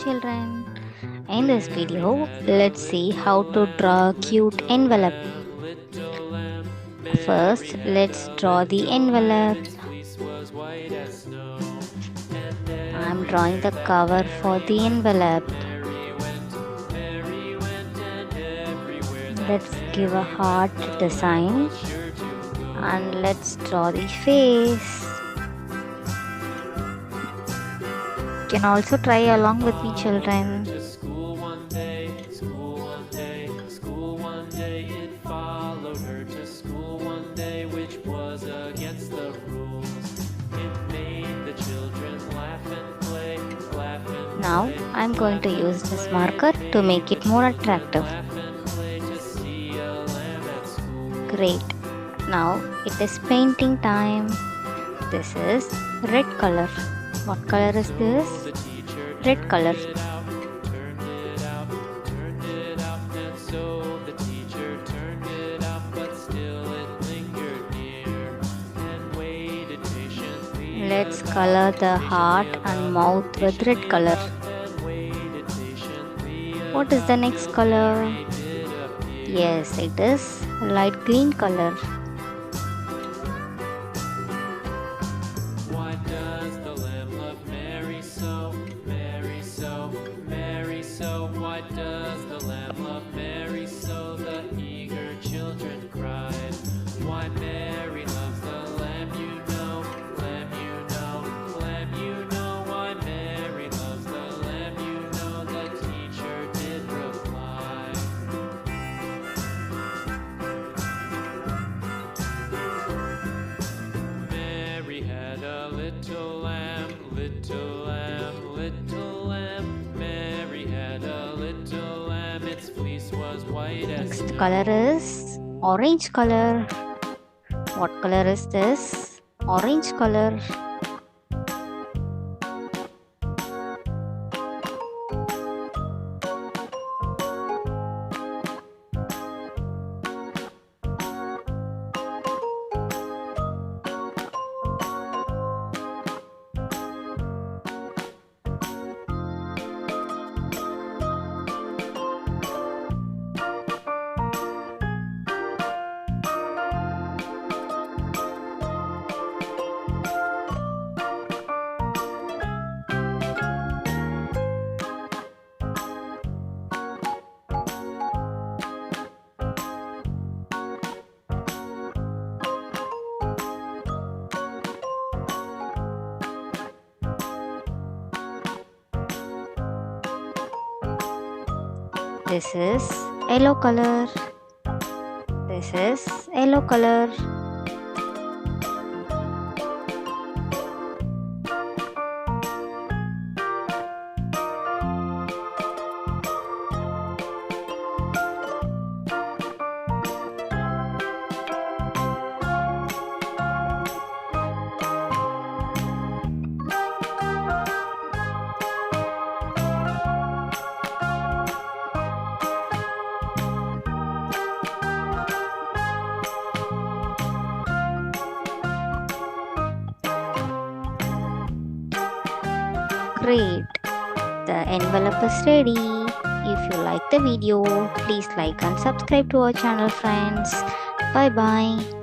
children. In this video, let's see how to draw a cute envelope. First, let's draw the envelope. I'm drawing the cover for the envelope. Let's give a heart design and let's draw the face. You can also try along with me, children. Now I'm going to use this marker to make it more attractive. Great. Now it is painting time. This is red color. What color is this? Red color. Let's color the heart and mouth with red color. What is the next color? Yes, it is light green color. Why does the lamb love Mary so? Mary so, Mary so. Why does the lamb love Mary so? The eager children cried. Why Mary loves the lamb, you know, lamb, you know, lamb, you know. Why Mary loves the lamb, you know, the teacher did reply. Mary had a little lamb, little lamb, little lamb. Mary had a little lamb, its fleece was white as Next color is orange color. What color is this? Orange color. This is yellow color. This is yellow color. Great. The envelope is ready. If you like the video, please like and subscribe to our channel, friends. Bye bye.